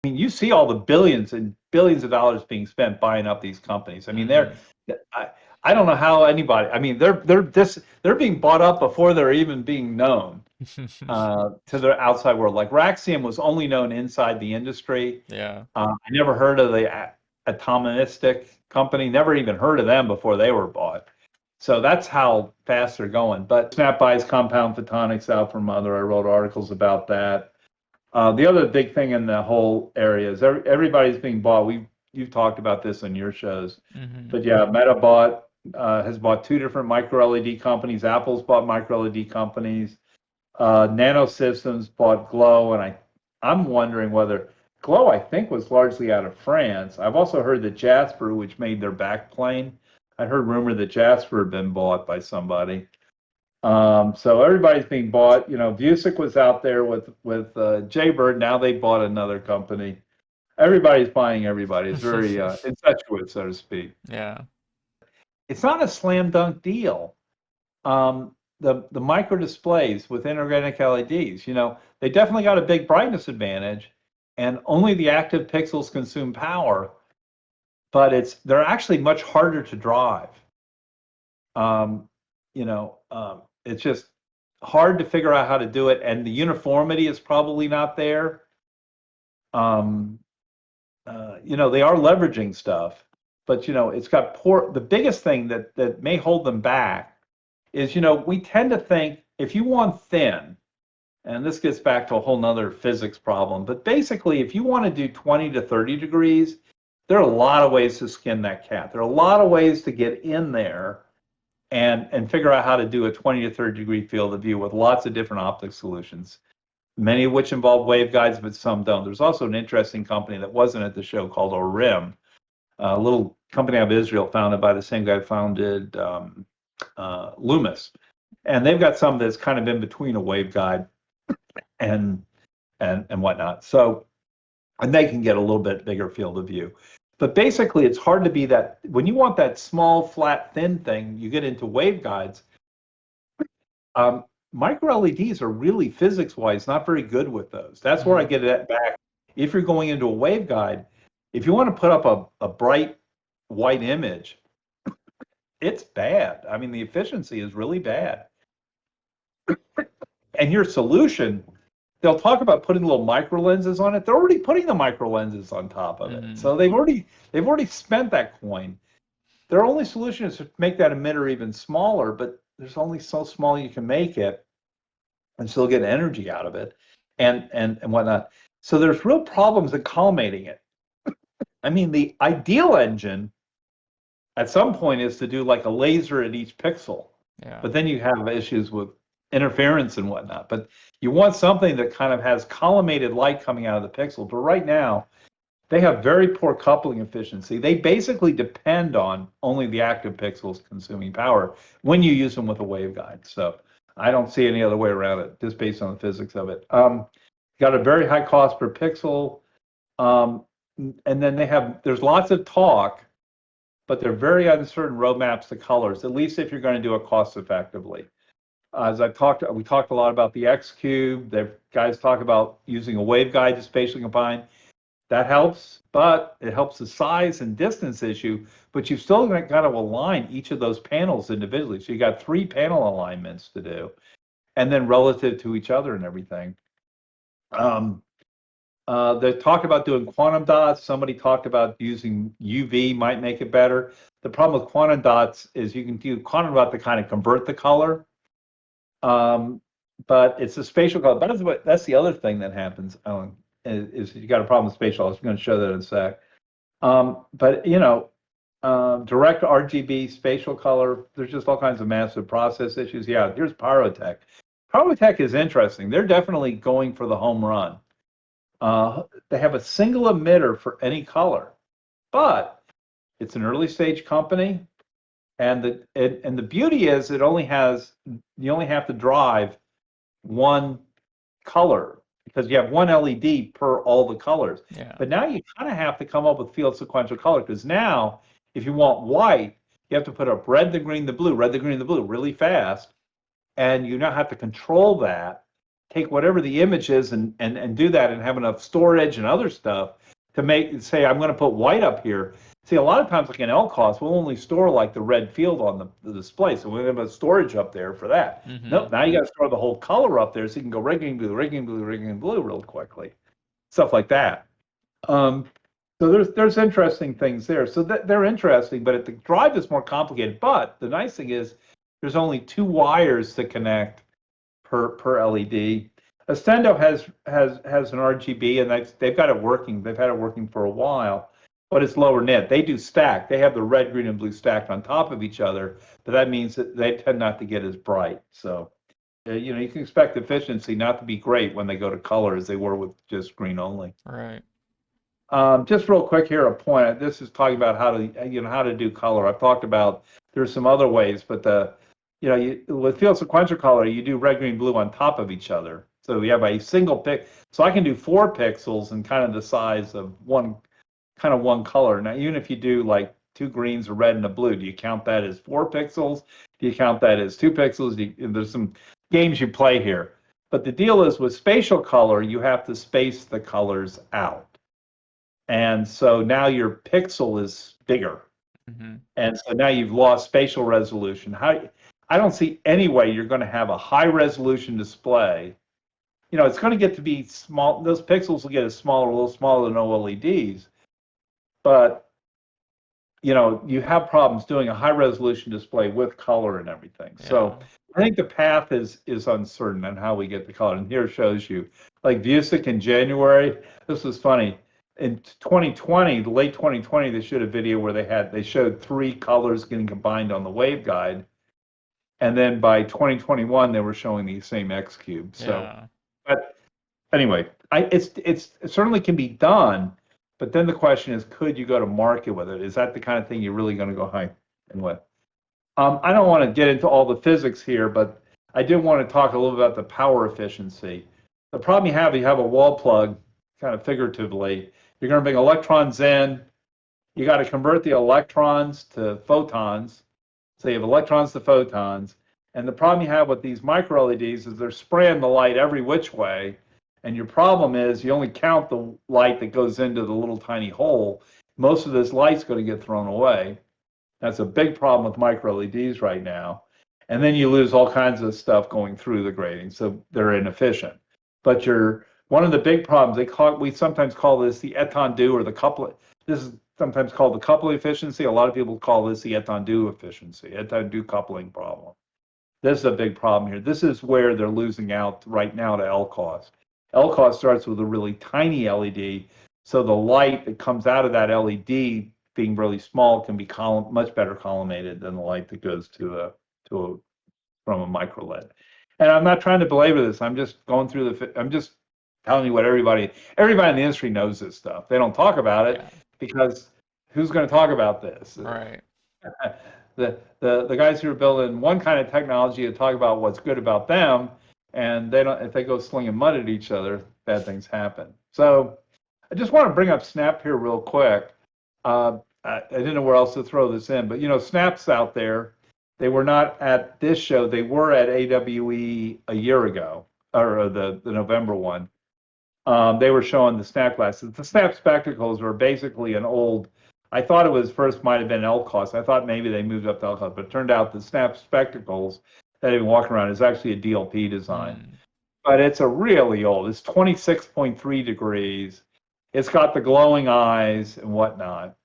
I mean, you see all the billions and billions of dollars being spent buying up these companies. I mean, I don't know how anybody. I mean, they're being bought up before they're even being known to the outside world. Like Raxium was only known inside the industry. Yeah. I never heard of the Atomistic company. Never even heard of them before they were bought. So that's how fast they're going. But Snap buys Compound Photonics out from Mother. I wrote articles about that. The other big thing in the whole area is everybody's being bought. You've talked about this on your shows, but yeah, Meta has bought two different micro LED companies. Apple's bought micro LED companies. Nano Systems bought Glow, and I'm wondering whether Glow, I think, was largely out of France. I've also heard that Jasper, which made their backplane, I heard rumor that Jasper had been bought by somebody. So everybody's being bought. You know, Vuzix was out there with Jaybird. Now they bought another company. Everybody's buying everybody. It's very incestuous, so to speak. Yeah. It's not a slam dunk deal. The micro displays with inorganic LEDs, you know, they definitely got a big brightness advantage, and only the active pixels consume power. But they're actually much harder to drive. You know, it's just hard to figure out how to do it, and the uniformity is probably not there. You know, they are leveraging stuff, but you know, it's got the biggest thing that may hold them back is, you know, we tend to think if you want thin, and this gets back to a whole nother physics problem, but basically if you want to do 20 to 30 degrees, there are a lot of ways to skin that cat. There are a lot of ways to get in there and figure out how to do a 20 to 30 degree field of view with lots of different optics solutions, many of which involve waveguides, but some don't. There's also an interesting company that wasn't at the show called Orim, a little company out of Israel founded by the same guy who founded Loomis. And they've got some that's kind of in between a waveguide and whatnot. So, and they can get a little bit bigger field of view. But basically, it's hard to be that, when you want that small, flat, thin thing, you get into waveguides. Micro LEDs are really physics-wise not very good with those. That's where I get it back. If you're going into a waveguide, if you want to put up a bright white image, it's bad. I mean, the efficiency is really bad. And your solution, they'll talk about putting little micro lenses on it. They're already putting the micro lenses on top of it. So they've already spent that coin. Their only solution is to make that emitter even smaller, but there's only so small you can make it and still get energy out of it and whatnot. So there's real problems in collimating it. I mean, the ideal engine at some point is to do like a laser at each pixel. Yeah. But then you have issues with interference and whatnot. But you want something that kind of has collimated light coming out of the pixel. But right now, they have very poor coupling efficiency. They basically depend on only the active pixels consuming power when you use them with a waveguide. So I don't see any other way around it, just based on the physics of it. Got a very high cost per pixel. And then there's lots of talk, but they're very uncertain roadmaps to colors, at least if you're going to do it cost effectively. As we talked a lot about the X Cube. The guys talk about using a waveguide to spatially combine. That helps, but it helps the size and distance issue, but you've still got to align each of those panels individually. So you got 3 panel alignments to do, and then relative to each other and everything. They talked about doing quantum dots. Somebody talked about using UV might make it better. The problem with quantum dots is you can do quantum dot to kind of convert the color, but it's a spatial color. That's the other thing that happens. Is you got a problem with spatial. I was going to show that in a sec. But you know, direct RGB spatial color, there's just all kinds of massive process issues. Yeah, here's Pyrotech. Pyrotech is interesting. They're definitely going for the home run. They have a single emitter for any color, but it's an early stage company, and the beauty is you only have to drive one color, because you have one LED per all the colors. Yeah. But now you kind of have to come up with field sequential color, because now if you want white, you have to put up red, the green, the blue, red, the green, the blue really fast, and you now have to control that take whatever the image is and do that and have enough storage and other stuff to say, I'm going to put white up here. See, a lot of times, like in LCOS, we'll only store like the red field on the display, so we have a storage up there for that. Nope, now you got to store the whole color up there so you can go red, green, blue, red, green, blue, red, green, blue real quickly. Stuff like that. So there's interesting things there. So they're interesting, but the drive is more complicated. But the nice thing is there's only 2 wires to connect per LED. Astendo has an RGB, and they've got it working. They've had it working for a while, but it's lower nit. They do stack. They have the red, green, and blue stacked on top of each other, but that means that they tend not to get as bright. So, you can expect efficiency not to be great when they go to color as they were with just green only. Right. Just real quick here, a point. This is talking about how to do color. I've talked about there's some other ways, but with field sequential color, you do red, green, blue on top of each other. So you have a single pick. So I can do 4 pixels and kind of the size of one color. Now, even if you do like 2 greens, a red, and a blue, do you count that as 4 pixels? Do you count that as 2 pixels? There's some games you play here. But the deal is with spatial color, you have to space the colors out. And so now your pixel is bigger. And so now you've lost spatial resolution. I don't see any way you're going to have a high resolution display. It's going to get to be small. Those pixels will get a little smaller than OLEDs. But, you have problems doing a high resolution display with color and everything. Yeah. So I think the path is uncertain on how we get the color. And here shows you, like Vuzix in January, this was funny. In 2020, late 2020, they showed a video where they showed 3 colors getting combined on the waveguide. And then by 2021, they were showing the same X cube. So. Yeah. But anyway, it certainly can be done, but then the question is, could you go to market with it? Is that the kind of thing you're really going to go high and with? I don't want to get into all the physics here, but I did want to talk a little about the power efficiency. The problem you have a wall plug, kind of figuratively. You're going to bring electrons in. You got to convert the electrons to photons. So you have electrons to photons. And the problem you have with these micro LEDs is they're spraying the light every which way. And your problem is you only count the light that goes into the little tiny hole. Most of this light's going to get thrown away. That's a big problem with micro LEDs right now. And then you lose all kinds of stuff going through the grating, so they're inefficient. But one of the big problems, we sometimes call this the étendue or the coupling. This is sometimes called the coupling efficiency. A lot of people call this the étendue efficiency, étendue coupling problem. This is a big problem here. This is where they're losing out right now to LCOS. LCOS starts with a really tiny LED, so the light that comes out of that LED being really small can be much better collimated than the light that goes from a micro LED. And I'm not trying to belabor this. I'm just going through I'm just telling you what everybody in the industry knows this stuff. They don't talk about it because who's going to talk about this? Right. The guys who are building one kind of technology to talk about what's good about them, and if they go slinging mud at each other, bad things happen. So I just want to bring up Snap here real quick. I didn't know where else to throw this in, but Snap's out there. They were not at this show. They were at AWE a year ago, or the November one. They were showing the Snap glasses. The Snap spectacles were basically an old. I thought it was first might have been LCOS. I thought maybe they moved up to LCOS, but it turned out the Snap spectacles that have been walking around is actually a DLP design. But it's a really old. It's 26.3 degrees. It's got the glowing eyes and whatnot.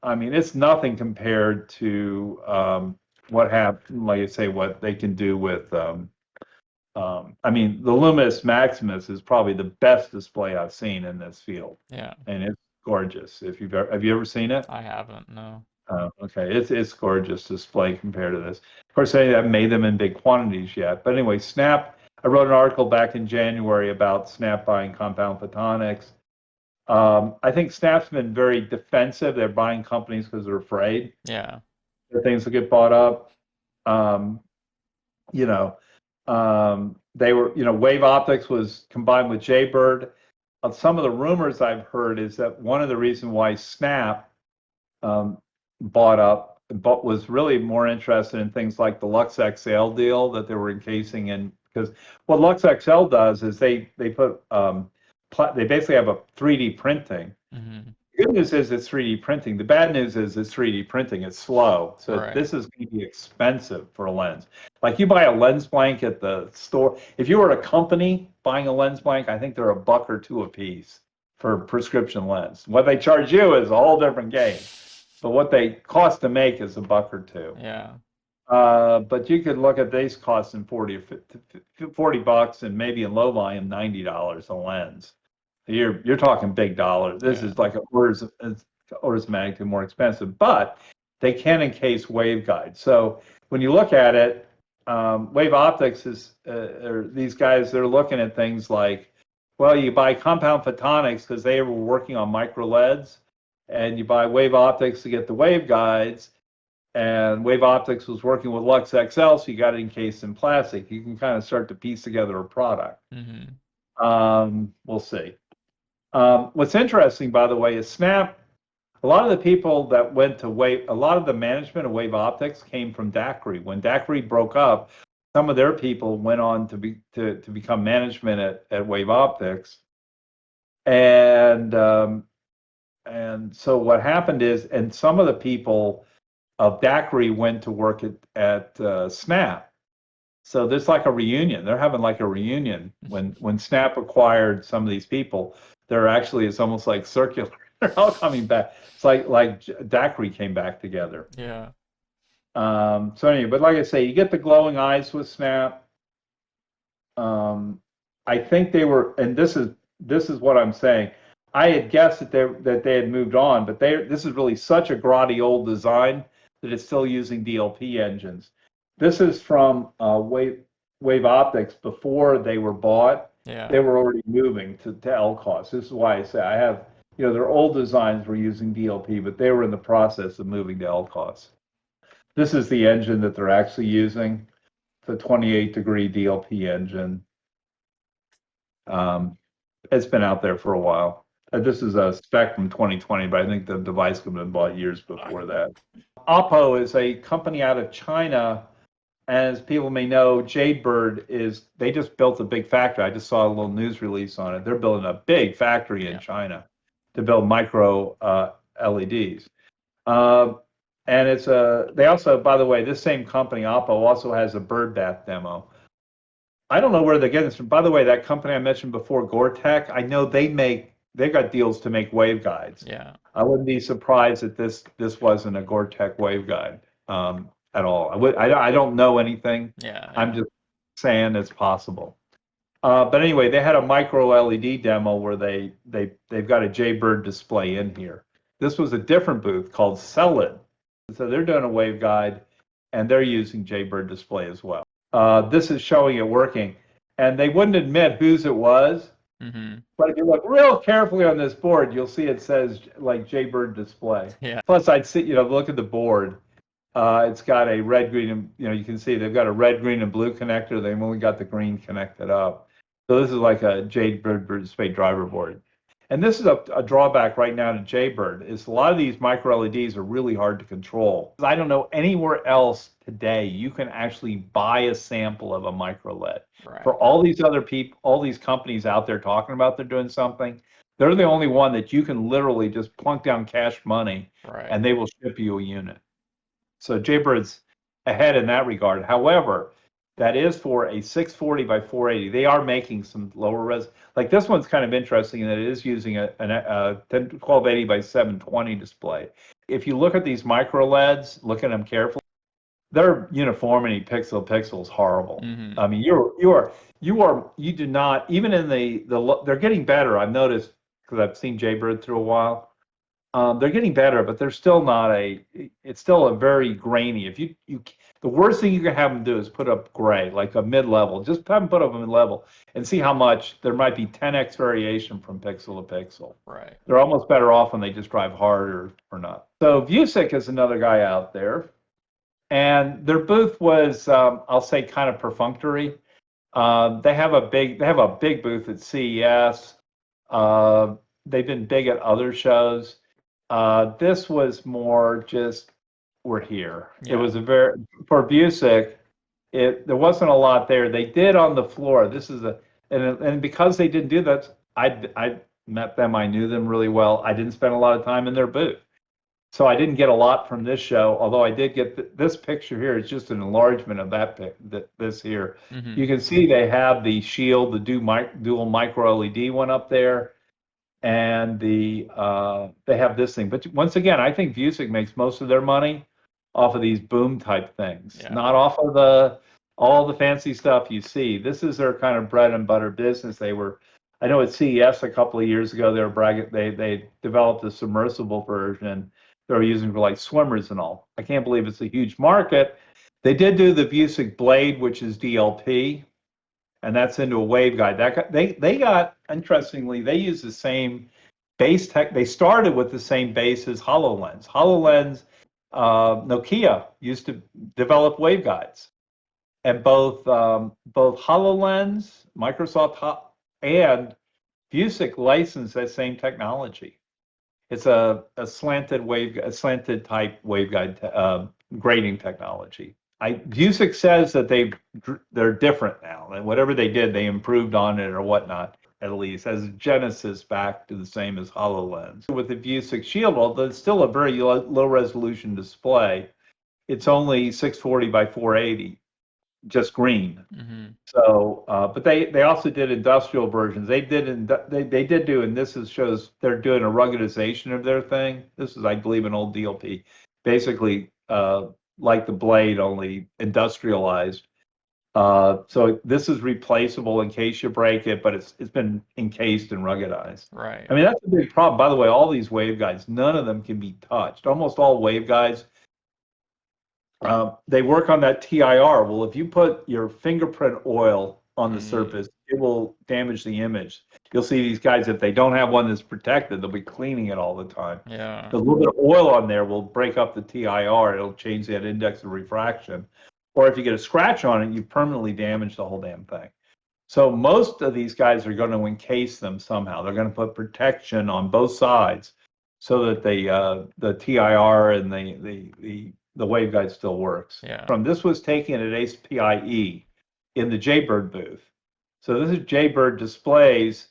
I mean, it's nothing compared to what happened. Like I say, what they can do with. I mean, the Lumis Maximus is probably the best display I've seen in this field. Yeah, and it's gorgeous. Have you ever seen it? I haven't. No. Oh, okay. It's gorgeous display compared to this. Of course, they haven't made them in big quantities yet. But anyway, Snap. I wrote an article back in January about Snap buying Compound Photonics. I think Snap's been very defensive. They're buying companies because they're afraid. Yeah. That things will get bought up. They were, Wave Optics was combined with Jaybird. Some of the rumors I've heard is that one of the reasons why Snap bought up, but was really more interested in things like the Lux XL deal that they were encasing in because what LuxXL does is they put they basically have a 3D printing. Mm-hmm. The good news is it's 3D printing. The bad news is it's 3D printing. It's slow. So Right. this is going to be expensive for a lens. Like you buy a lens blank at the store. If you were a company buying a lens blank, I think they're $1 or $2 a piece for prescription lens. What they charge you is a whole different game. But what they cost to make is $1 or $2. Yeah. But you could look at these costing $40 and maybe in low volume $90 a lens. You're talking big dollars. This is like orders of magnitude more expensive, but they can encase waveguide. So when you look at it, Wave Optics is or these guys. They're looking at things like, well, you buy Compound Photonics because they were working on MicroLEDs, and you buy Wave Optics to get the waveguides. And Wave Optics was working with LuxXL, so you got it encased in plastic. You can kind of start to piece together a product. Mm-hmm. We'll see. What's interesting, by the way, is Snap. A lot of the people that went to Wave, a lot of the management of Wave Optics came from Daiquiri. When Daiquiri broke up, some of their people went on to become management at Wave Optics. And so what happened is, and some of the people of Daiquiri went to work at Snap. So there's like a reunion. They're having like a reunion when Snap acquired some of these people. They're actually, it's almost like circular. They're all coming back. It's like Daiquiri came back together. Yeah. So anyway, but like I say, you get the glowing eyes with Snap. I think they were, and this is what I'm saying. I had guessed that they had moved on, but this is really such a grotty old design that it's still using DLP engines. This is from Wave Optics before they were bought. Yeah. They were already moving to LCOS. This is why I say I have, their old designs were using DLP, but they were in the process of moving to LCOS. This is the engine that they're actually using, the 28-degree DLP engine. It's been out there for a while. This is a spec from 2020, but I think the device could have been bought years before that. Oppo is a company out of China. As people may know, Jadebird they just built a big factory. I just saw a little news release on it. They're building a big factory in China to build micro LEDs. And they also, by the way, this same company, Oppo, also has a bird bath demo. I don't know where they're getting this from. By the way, that company I mentioned before, GoreTech, I know they've got deals to make waveguides. Yeah. I wouldn't be surprised if this wasn't a GoreTech waveguide at all. I don't know anything. Yeah. I'm just saying it's possible. But anyway, they had a micro LED demo where they've got a Jaybird display in here. This was a different booth called Cellid. So they're doing a waveguide, and they're using Jaybird display as well. This is showing it working, and they wouldn't admit whose it was. Mm-hmm. But if you look real carefully on this board, you'll see it says like Jaybird display. Yeah. Plus, I'd see, look at the board. It's got a red, green, and you can see they've got a red, green, and blue connector. They've only got the green connected up. So this is like a Jaybird display driver board. And this is a drawback right now to Jaybird is a lot of these micro LEDs are really hard to control. I don't know anywhere else today you can actually buy a sample of a micro LED. Right. For all these other people, all these companies out there talking about they're doing something, they're the only one that you can literally just plunk down cash money and they will ship you a unit. So Jaybird's ahead in that regard. However, that is for a 640 by 480. They are making some lower res. Like this one's kind of interesting in that it is using a 1280 by 720 display. If you look at these micro LEDs, look at them carefully, their uniformity pixel to pixel is horrible. Mm-hmm. I mean, you do not, even in they're getting better. I've noticed because I've seen Jaybird through a while. They're getting better, but they're still not it's still a very grainy. If the worst thing you can have them do is put up gray, like a mid-level. Just have them put up a mid-level and see how much there might be 10x variation from pixel to pixel. Right. They're almost better off when they just drive harder or not. So Vuzix is another guy out there. And their booth was, I'll say, kind of perfunctory. They have a big booth at CES. They've been big at other shows. This was more just we're here. Yeah. It was for Vuzix. there wasn't a lot there. They did on the floor. This is and because they didn't do that, I met them. I knew them really well. I didn't spend a lot of time in their booth. So I didn't get a lot from this show, although I did get this picture here. It's just an enlargement of this here. Mm-hmm. You can see they have the Shield, the dual micro LED one up there, and they have this thing. But once again, I think Vuzix makes most of their money off of these boom type things, not off of all the fancy stuff you see. This is their kind of bread and butter business. I know at CES a couple of years ago, they were bragging, they developed a submersible version they were using for like swimmers and all. I can't believe it's a huge market. They did do the Vuzix Blade, which is DLP, and that's into a waveguide. They got, interestingly, they use the same base tech. They started with the same base as HoloLens. HoloLens, Nokia used to develop waveguides, and both HoloLens, Microsoft, and Vuzix licensed that same technology. It's a slanted type waveguide grading technology. Vuzix says that they're different now, and whatever they did, they improved on it or whatnot. At least as Genesis back to the same as HoloLens. With the Vuzix Shield, although it's still a very low resolution display, it's only 640 by 480, just green. Mm-hmm. So, but they also did industrial versions. They did do, and shows they're doing a ruggedization of their thing. This is, I believe, an old DLP, basically like the Blade, only industrialized. So this is replaceable in case you break it, but it's been encased and ruggedized. Right. I mean, that's a big problem. By the way, all these waveguides, none of them can be touched. Almost all waveguides, they work on that TIR. Well, if you put your fingerprint oil on the surface, it will damage the image. You'll see these guys, if they don't have one that's protected, they'll be cleaning it all the time. Yeah. A little bit of oil on there will break up the TIR. It'll change that index of refraction. Or if you get a scratch on it, you permanently damage the whole damn thing. So most of these guys are going to encase them somehow. They're going to put protection on both sides so that the TIR and the waveguide still works. Yeah. This was taken at ACE-PIE in the Jaybird booth. So this is Jaybird displays.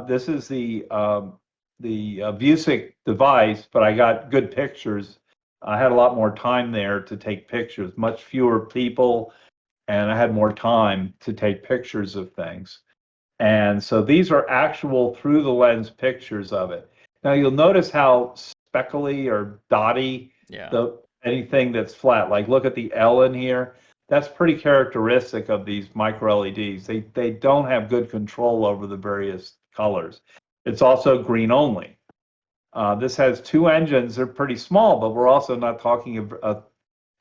This is the Vuzix device, but I got good pictures. I had a lot more time there to take pictures, much fewer people, and I had more time to take pictures of things. And so these are actual through the lens pictures of it. Now you'll notice how speckly or dotty anything that's flat, like look at the L in here. That's pretty characteristic of these micro LEDs. They don't have good control over the various colors. It's also green only. This has two engines. They're pretty small, but we're also not talking a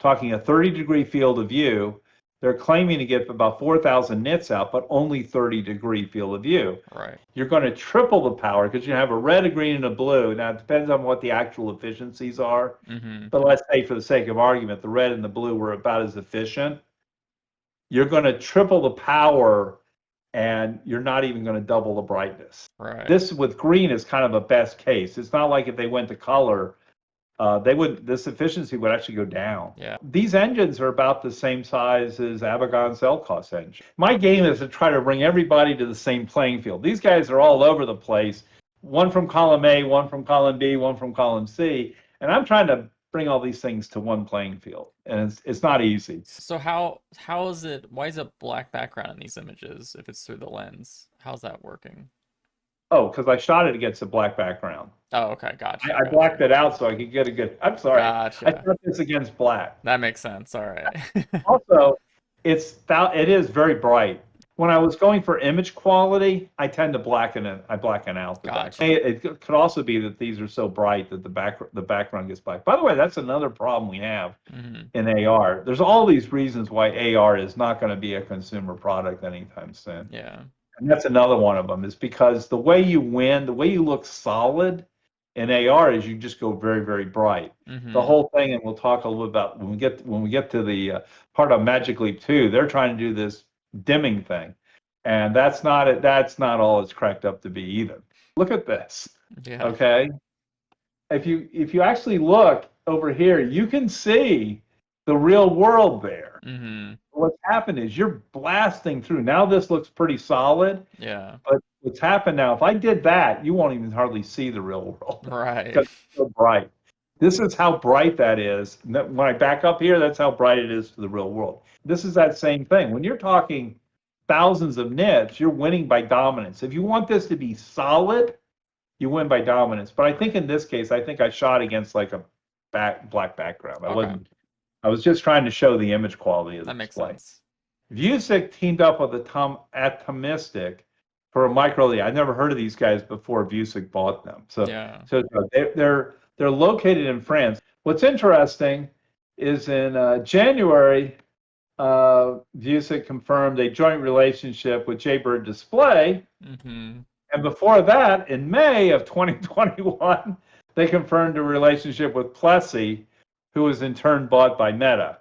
30-degree field of view. They're claiming to get about 4,000 nits out, but only 30-degree field of view. Right. You're going to triple the power because you have a red, a green, and a blue. Now, it depends on what the actual efficiencies are. Mm-hmm. But let's say, for the sake of argument, the red and the blue were about as efficient. You're going to triple the power, and you're not even going to double the brightness. Right. This with green is kind of a best case. It's not like if they went to color, this efficiency would actually go down. Yeah. These engines are about the same size as Avagon's LCOS engine. My game is to try to bring everybody to the same playing field. These guys are all over the place. One from column A, one from column B, one from column C, and I'm trying to bring all these things to one playing field, and it's not easy. So why is it black background in these images if it's through the lens? How's that working? Oh, because I shot it against a black background. Oh, okay, gotcha. I blacked it out so I could get a good. I'm sorry. Gotcha. I shot this against black. That makes sense. All right. Also, it is very bright. When I was going for image quality, I tend to blacken it. I blacken out. Gotcha. It could also be that these are so bright that the background gets black. By the way, that's another problem we have in AR. There's all these reasons why AR is not going to be a consumer product anytime soon. Yeah. And that's another one of them, is because the way you win, the way you look solid in AR is you just go very, very bright. Mm-hmm. The whole thing, and we'll talk a little about when we get to the part of Magic Leap 2, they're trying to do this dimming thing, and that's not all it's cracked up to be either. Look at this. Yeah. Okay, if you actually look over here, you can see the real world there. Mm-hmm. What's happened is you're blasting through. Now this looks pretty solid, Yeah. but what's happened now, if I did that, you won't even hardly see the real world Right. because it's so bright. This is how bright that is. When I back up here, that's how bright it is to the real world. This is that same thing. When you're talking thousands of nits, you're winning by dominance. If you want this to be solid, you win by dominance. But I think in this case, I think I shot against like a black background. I was just trying to show the image quality of the That makes display. sense. Vuzix teamed up with Atomistic for a MicroLED. I never heard of these guys before Vuzix bought them. So they're located in France. What's interesting is in January, Vuzix confirmed a joint relationship with Jade Display. Mm-hmm. And before that, in May of 2021, they confirmed a relationship with Plessy, who was in turn bought by Meta.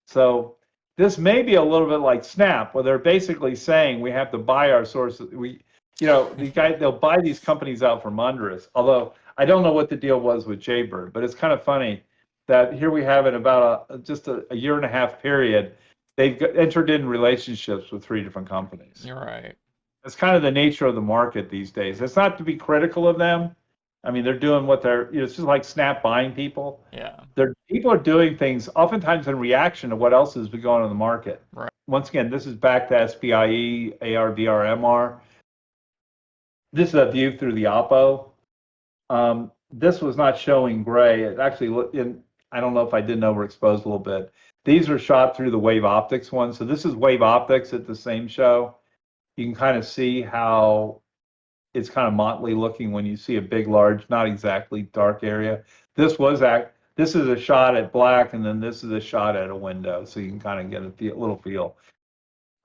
So this may be a little bit like Snap, where they're basically saying we have to buy our sources. These guys, they'll buy these companies out from under us. Although I don't know what the deal was with Jaybird, but it's kind of funny that here we have in about just a year and a half period, they've entered in relationships with 3 different companies. You're right. It's kind of the nature of the market these days. It's not to be critical of them. I mean, they're doing what it's just like Snap buying people. Yeah. People are doing things oftentimes in reaction to what else has been going on in the market. Right. Once again, this is back to SPIE, AR, VR, MR. This is a view through the Oppo. This was not showing gray. It actually looked I don't know if I didn't overexpose a little bit. These are shot through the Wave Optics one. So this is Wave Optics at the same show. You can kind of see how it's kind of motley looking when you see a big, large, not exactly dark area. This is a shot at black, and then this is a shot at a window, so you can kind of get a little feel.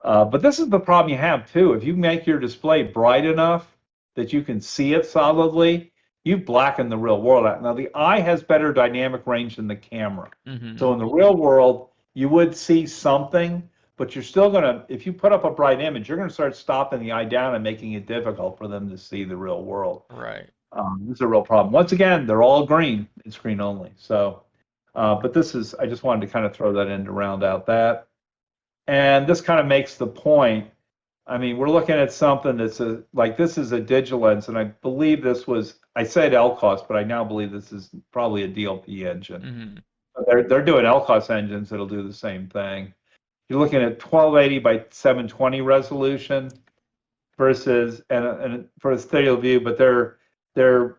But this is the problem you have too. If you make your display bright enough that you can see it solidly, you've blackened the real world out. Now the eye has better dynamic range than the camera. Mm-hmm. So in the real world, you would see something, but you're still if you put up a bright image, you're gonna start stopping the eye down and making it difficult for them to see the real world. Right. This is a real problem. Once again, they're all green. It's green only. So, but I just wanted to kind of throw that in to round out that. And this kind of makes the point. I mean, we're looking at something that's this is a digital lens, and I believe I said LCOS, but I now believe this is probably a DLP engine. Mm-hmm. They're doing LCOS engines that'll do the same thing. You're looking at 1280 by 720 resolution versus and for a stereo view, but they're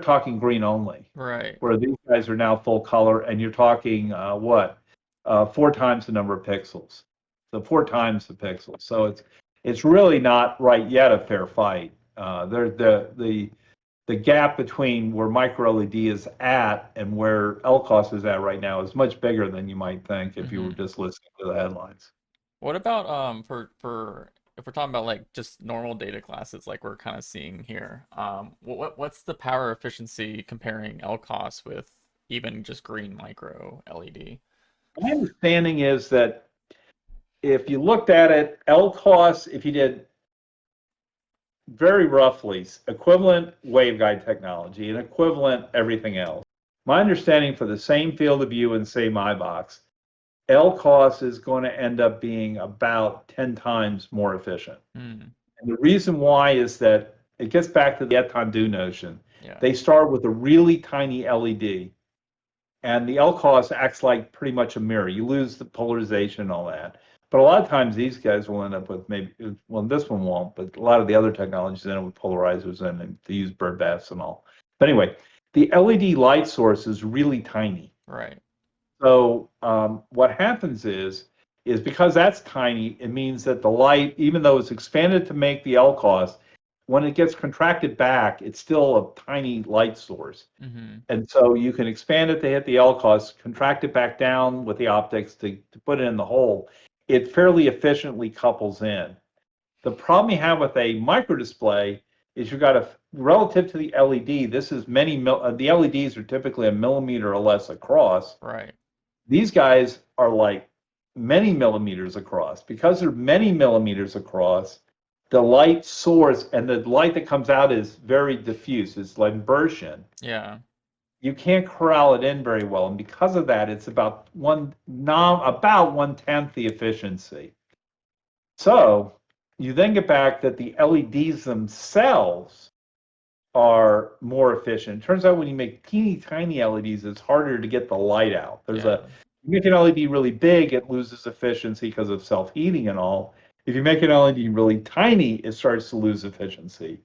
talking green only, right? Where these guys are now full color, and you're talking 4 times the number of pixels, so 4 times the pixels. So it's really not right yet a fair fight. The gap between where MicroLED is at and where LCOS is at right now is much bigger than you might think if you were just listening to the headlines. What about for if we're talking about like just normal data classes like we're kind of seeing here, what's the power efficiency comparing LCOS with even just green micro LED? My understanding is that if you looked at it, LCOS, if you did very roughly equivalent waveguide technology and equivalent everything else, my understanding for the same field of view and same eye box, LCOS is going to end up being about 10 times more efficient. And the reason why is that it gets back to the étendue notion. Yeah. They start with a really tiny LED, and the LCOS acts like pretty much a mirror. You lose the polarization and all that. But a lot of times these guys will end up with this one won't, but a lot of the other technologies end up with polarizers and they use bird baths and all. But anyway, the LED light source is really tiny. Right. So what happens is because that's tiny, it means that the light, even though it's expanded to make the LCOS, when it gets contracted back, it's still a tiny light source. Mm-hmm. And so you can expand it to hit the LCOS, contract it back down with the optics to put it in the hole. It fairly efficiently couples in. The problem you have with a microdisplay is you've got relative to the LED, this is the LEDs are typically a millimeter or less across. Right. These guys are like many millimeters across. Because they're many millimeters across, the light source and the light that comes out is very diffuse. It's like Burschen. Yeah. you can't corral it in very well, and because of that, it's about about 1/10 the efficiency. So you then get back that the LEDs themselves are more efficient. It turns out when you make teeny tiny LEDs, it's harder to get the light out. You make an LED really big, it loses efficiency because of self-heating and all. If you make an LED really tiny, it starts to lose efficiency.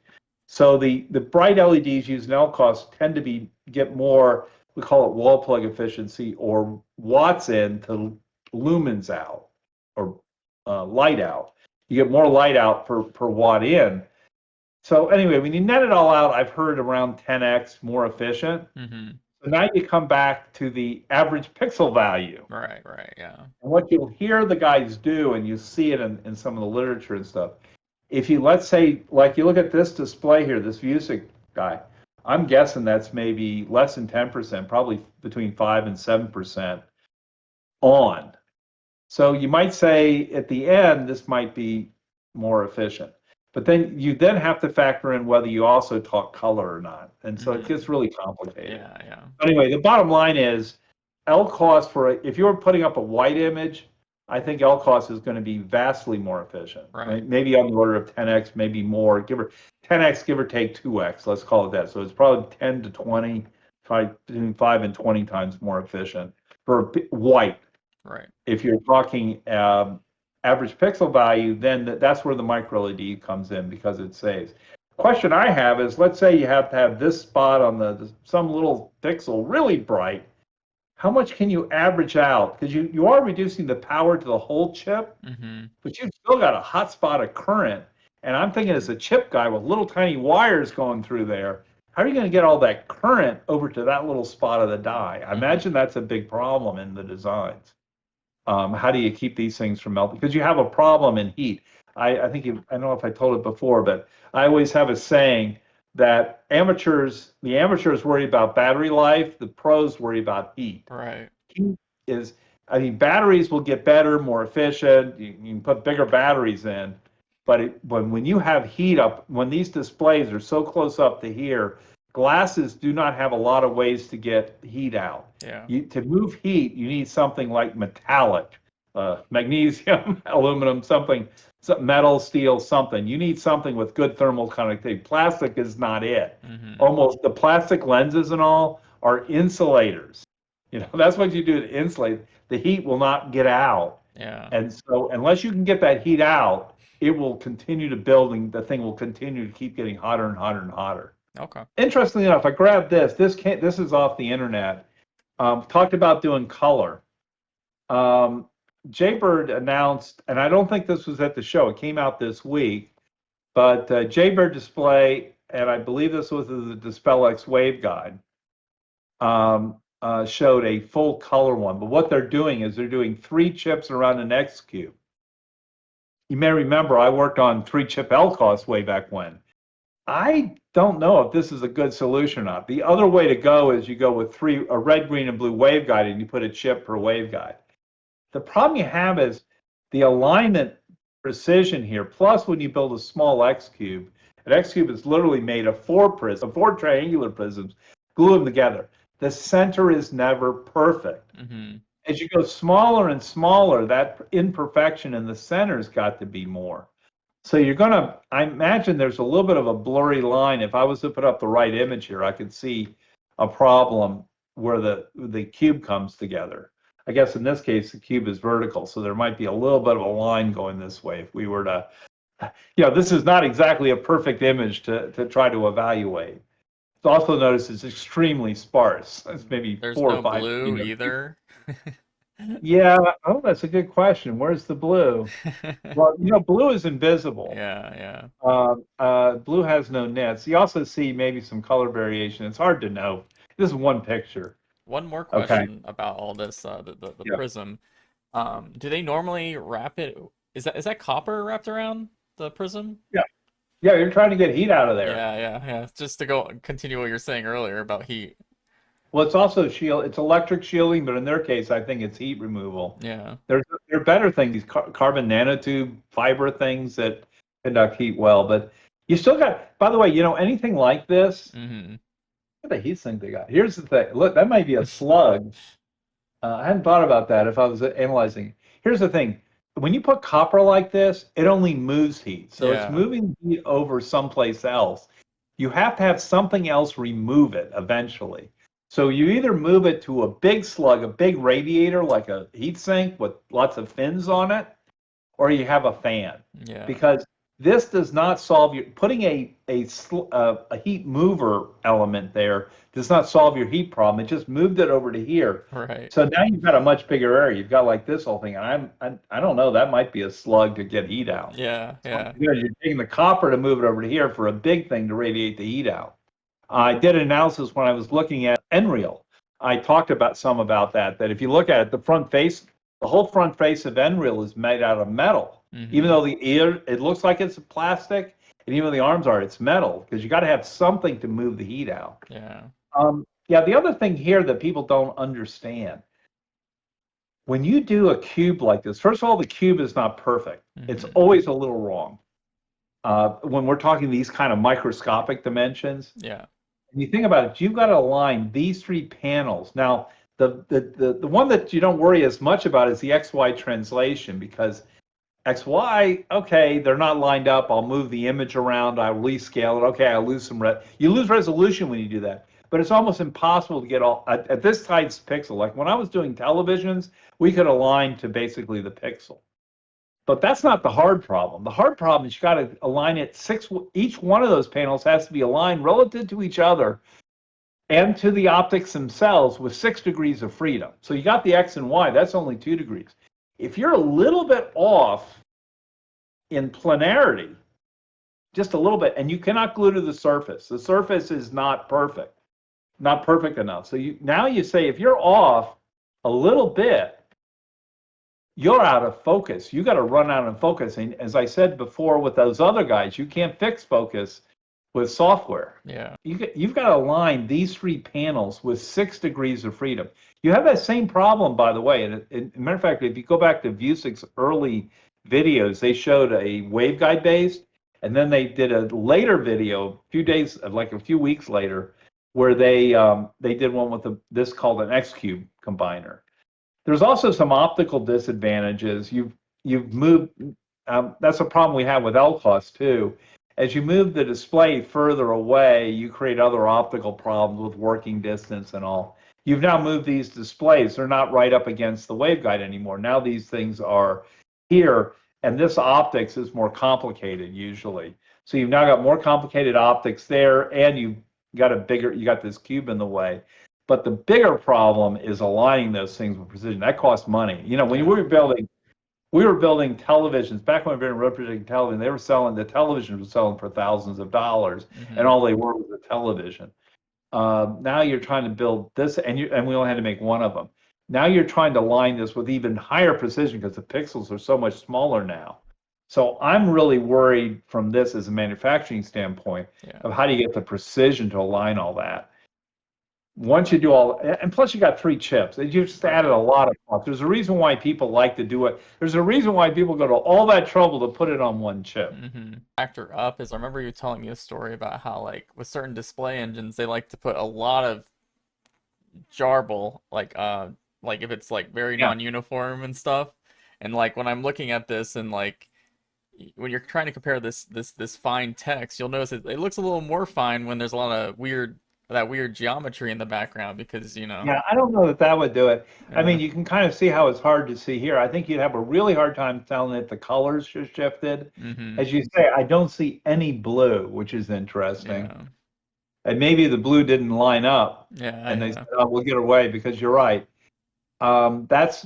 So the bright LEDs used in LCOS tend to get more, we call it wall plug efficiency, or watts in to lumens out, or light out. You get more light out per watt in. So anyway, when you net it all out, I've heard around 10x more efficient. So now you come back to the average pixel value. Right, yeah. And what you'll hear the guys do, and you see it in some of the literature and stuff, if you, let's say, like you look at this display here, this Vuzix guy, I'm guessing that's maybe less than 10%, probably between 5 and 7% on. So you might say at the end, this might be more efficient. But then you have to factor in whether you also talk color or not. And so it gets really complicated. Yeah. Anyway, the bottom line is LCOS if you're putting up a white image, I think LCOS is going to be vastly more efficient. Right? Maybe on the order of 10x, maybe more. 10x, give or take 2x. Let's call it that. So it's probably 10 to 20, between 5 and 20 times more efficient for white. Right. If you're talking average pixel value, then that's where the MicroLED comes in, because it saves. Question I have is, let's say you have to have this spot on some little pixel really bright. How much can you average out? Because you are reducing the power to the whole chip, but you've still got a hot spot of current. And I'm thinking, as a chip guy with little tiny wires going through there, how are you going to get all that current over to that little spot of the die? I imagine that's a big problem in the designs. How do you keep these things from melting? Because you have a problem in heat. I think I don't know if I told it before, but I always have a saying that the amateurs worry about battery life, the pros worry about heat. Right. Heat batteries will get better, more efficient. You can put bigger batteries in, but when you have heat up, when these displays are so close up to here, glasses do not have a lot of ways to get heat out. Yeah. To move heat, you need something like metallic, magnesium, aluminum, something, metal, steel, something. You need something with good thermal conductivity. Plastic is not it. Almost the plastic lenses and all are insulators. That's what you do to insulate. The heat will not get out. Yeah. And so unless you can get that heat out, it will continue to build, and the thing will continue to keep getting hotter and hotter and hotter. Okay. Interestingly enough, I grabbed this. This is off the internet. Talked about doing color. Jaybird announced, and I don't think this was at the show, it came out this week, but Jaybird Display, and I believe this was the DispelX WaveGuide, showed a full color one. But what they're doing is they're doing 3 chips around an X cube. You may remember I worked on 3-chip LCOS way back when. I don't know if this is a good solution or not. The other way to go is you go with a red, green, and blue waveguide, and you put a chip per waveguide. The problem you have is the alignment precision here, plus when you build a small X cube, an X cube is literally made of 4 triangular prisms, glue them together. The center is never perfect. As you go smaller and smaller, that imperfection in the center's got to be more. So I imagine there's a little bit of a blurry line. If I was to put up the right image here, I could see a problem where the cube comes together. I guess in this case, the cube is vertical, so there might be a little bit of a line going this way if we were to, this is not exactly a perfect image to try to evaluate. Also notice it's extremely sparse. It's maybe There's 4 no or 5. blue either. Yeah. Oh, that's a good question. Where's the blue? Well, blue is invisible. Yeah. Blue has no nits. You also see maybe some color variation. It's hard to know. This is one picture. One more question about all this, the prism. Do they normally wrap it? Is that copper wrapped around the prism? Yeah, you're trying to get heat out of there. Yeah. Just to continue what you're saying earlier about heat. Well, it's also it's electric shielding, but in their case, I think it's heat removal. Yeah. There are better things, these carbon nanotube fiber things that conduct heat well, but you still got, by the way, anything like this, What a heat sink they got. Here's the thing. Look, that might be a slug. I hadn't thought about that if I was analyzing. Here's the thing. When you put copper like this, it only moves heat. So it's Yeah. moving heat over someplace else. You have to have something else remove it eventually. So you either move it to a big slug, a big radiator like a heat sink with lots of fins on it, or you have a fan. Yeah. Because this does not solve your putting a heat mover element there does not solve your heat problem. It just moved it over to here. Right. So now you've got a much bigger area. You've got like this whole thing, and I don't know. That might be a slug to get heat out. Yeah. Yeah. You're taking the copper to move it over to here for a big thing to radiate the heat out. I did an analysis when I was looking at Nreal. I talked about that if you look at it, the whole front face of Nreal is made out of metal. Mhm. Even though the ear, it looks like it's plastic, and even though the arms are, it's metal, because you got to have something to move the heat out. Yeah. Yeah, the other thing here that people don't understand, when you do a cube like this, first of all, the cube is not perfect. It's Mhm. always a little wrong. When we're talking these kind of microscopic dimensions, Yeah. when you think about it, you've got to align these three panels. Now, the one that you don't worry as much about is the XY translation, because XY, okay, they're not lined up. I'll move the image around. I'll rescale it. Okay, I'll lose some you lose resolution when you do that. But it's almost impossible to get all at this size pixel. Like when I was doing televisions, we could align to basically the pixel. But that's not the hard problem. The hard problem is you got to align it each one of those panels has to be aligned relative to each other and to the optics themselves with 6 degrees of freedom. So you got the X and Y, that's only 2 degrees. If you're a little bit off in planarity, just a little bit, and you cannot glue to the surface is not perfect enough. So now you say if you're off a little bit, you're out of focus. You got to run out of focus. And as I said before with those other guys, you can't fix focus with software. Yeah. You've got to align these three panels with 6 degrees of freedom. You have that same problem, by the way. And matter of fact, if you go back to Vuzix early videos, they showed a waveguide based, and then they did a later video, a few weeks later, where they did one with this called an X-Cube combiner. There's also some optical disadvantages. You've moved. That's a problem we have with LCOS too. As you move the display further away, you create other optical problems with working distance and all. You've now moved these displays. They're not right up against the waveguide anymore. Now these things are here, and this optics is more complicated usually. So you've now got more complicated optics there, and you got this cube in the way. But the bigger problem is aligning those things with precision. That costs money. You know, when we were building televisions, back when we were road projecting television, the television was selling for thousands of dollars, Mhm. and all they were was a television. Now you're trying to build this, and we only had to make one of them. Now you're trying to line this with even higher precision because the pixels are so much smaller now. So I'm really worried from this as a manufacturing standpoint of how do you get the precision to align all that. Once you do and plus you got 3 chips. You just added a lot of cost. There's a reason why people like to do it. There's a reason why people go to all that trouble to put it on one chip. Mm-hmm. Factor up is I remember you telling me a story about how like with certain display engines they like to put a lot of jarble like if it's like very non-uniform and stuff. And like when I'm looking at this and like when you're trying to compare this fine text, you'll notice it looks a little more fine when there's a lot of weird geometry in the background because, you know. Yeah, I don't know that would do it. Yeah. I mean, you can kind of see how it's hard to see here. I think you'd have a really hard time telling if the colors shifted. Mm-hmm. As you say, I don't see any blue, which is interesting. Yeah. And maybe the blue didn't line up. Yeah. And they said, oh, we'll get away because you're right. That's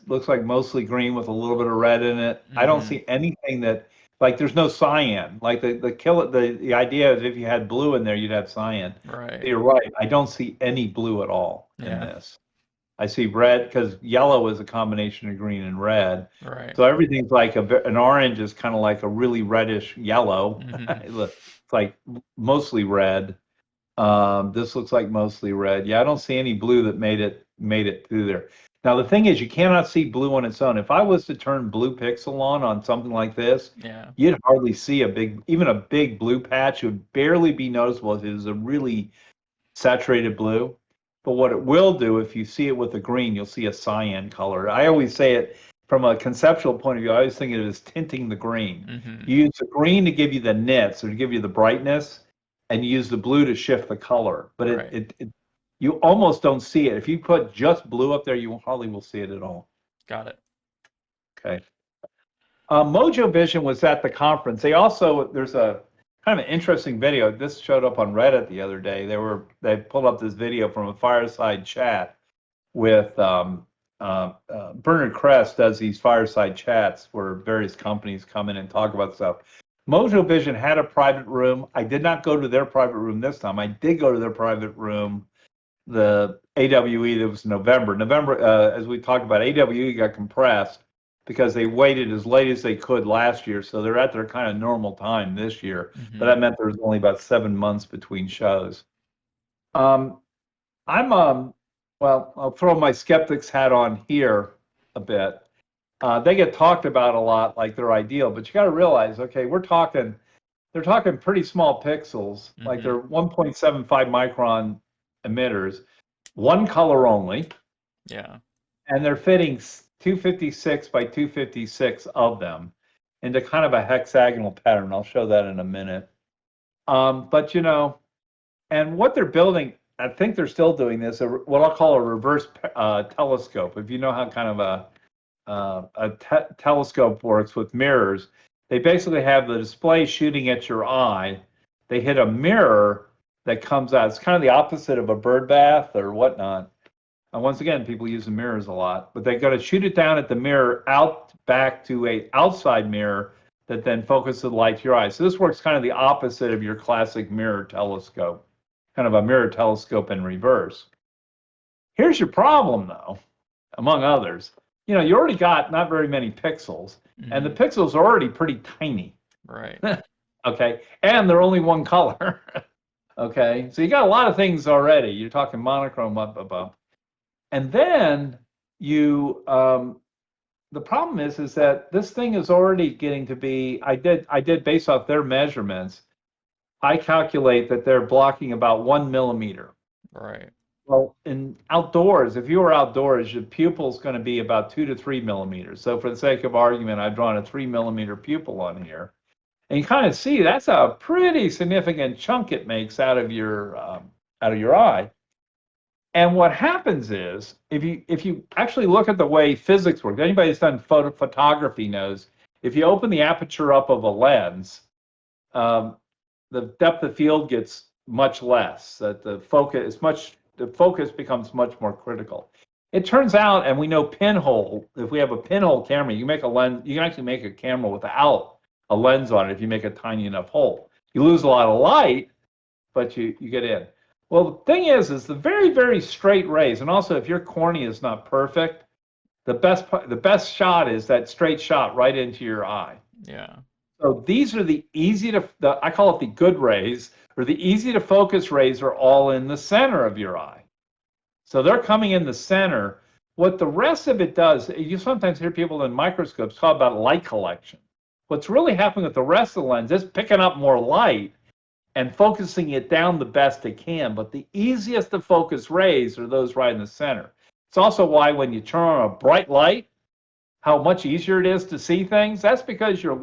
looks like mostly green with a little bit of red in it. I don't see anything that, like, there's no cyan. Like the idea is if you had blue in there, you'd have cyan. Right. You're right. I don't see any blue at all in this. I see red because yellow is a combination of green and red. Right. So everything's like an orange is kind of like a really reddish yellow. It's like mostly red. This looks like mostly red. Yeah, I don't see any blue that made it through there. Now the thing is, you cannot see blue on its own. If I was to turn blue pixel on something like this, you'd hardly see even a big blue patch. It would barely be noticeable if it was a really saturated blue. But what it will do, if you see it with the green, you'll see a cyan color. I always say it from a conceptual point of view, I always think of it as tinting the green. Mm-hmm. You use the green to give you the nits or to give you the brightness, and you use the blue to shift the color. But Right. you almost don't see it. If you put just blue up there, you hardly will see it at all. Got it. Okay. Mojo Vision was at the conference. There's a kind of an interesting video. This showed up on Reddit the other day. They pulled up this video from a fireside chat with Bernard Kress does these fireside chats where various companies come in and talk about stuff. Mojo Vision had a private room. I did not go to their private room this time. I did go to their private room, the AWE, that was November. As we talked about, AWE got compressed because they waited as late as they could last year, so they're at their kind of normal time this year. Mm-hmm. But that meant there was only about 7 months between shows. Well, I'll throw my skeptics hat on here a bit. They get talked about a lot like they're ideal, but you got to realize, okay, they're talking pretty small pixels, Mm-hmm. like they're 1.75 micron emitters, one color only. Yeah. And they're fitting 256 by 256 of them into kind of a hexagonal pattern. I'll show that in a minute. But and what they're building, I think they're still doing this, what I'll call a reverse telescope. If you know how kind of a telescope works with mirrors, they basically have the display shooting at your eye. They hit a mirror that comes out. It's kind of the opposite of a bird bath or whatnot. And once again, people use the mirrors a lot, but they got to shoot it down at the mirror out back to a outside mirror that then focuses the light to your eyes. So this works kind of the opposite of your classic mirror telescope, kind of a mirror telescope in reverse. Here's your problem, though, among others. You already got not very many pixels, Mm-hmm. and the pixels are already pretty tiny. Right. Okay, and they're only one color. Okay, so you got a lot of things already. You're talking monochrome up above. And then the problem is that this thing is already getting to be, I did based off their measurements, I calculate that they're blocking about 1 millimeter. Right. Well, in outdoors, if you were outdoors, your pupil's going to be about 2 to 3 millimeters. So for the sake of argument, I've drawn a 3 millimeter pupil on here. And you kind of see that's a pretty significant chunk it makes out of your eye. And what happens is, if you actually look at the way physics works, anybody that's done photography knows, if you open the aperture up of a lens, the depth of field gets much less. That the focus becomes much more critical. It turns out, and we know pinhole. If we have a pinhole camera, you make a lens. You can actually make a camera without a lens on it if you make a tiny enough hole. You lose a lot of light, but you get in. Well, the thing is the very, very straight rays, and also if your cornea is not perfect, the best shot is that straight shot right into your eye. Yeah. So these are I call it the good rays, or the easy to focus rays are all in the center of your eye. So they're coming in the center. What the rest of it does, you sometimes hear people in microscopes talk about light collection. What's really happening with the rest of the lens is picking up more light and focusing it down the best it can. But the easiest to focus rays are those right in the center. It's also why when you turn on a bright light, how much easier it is to see things. That's because your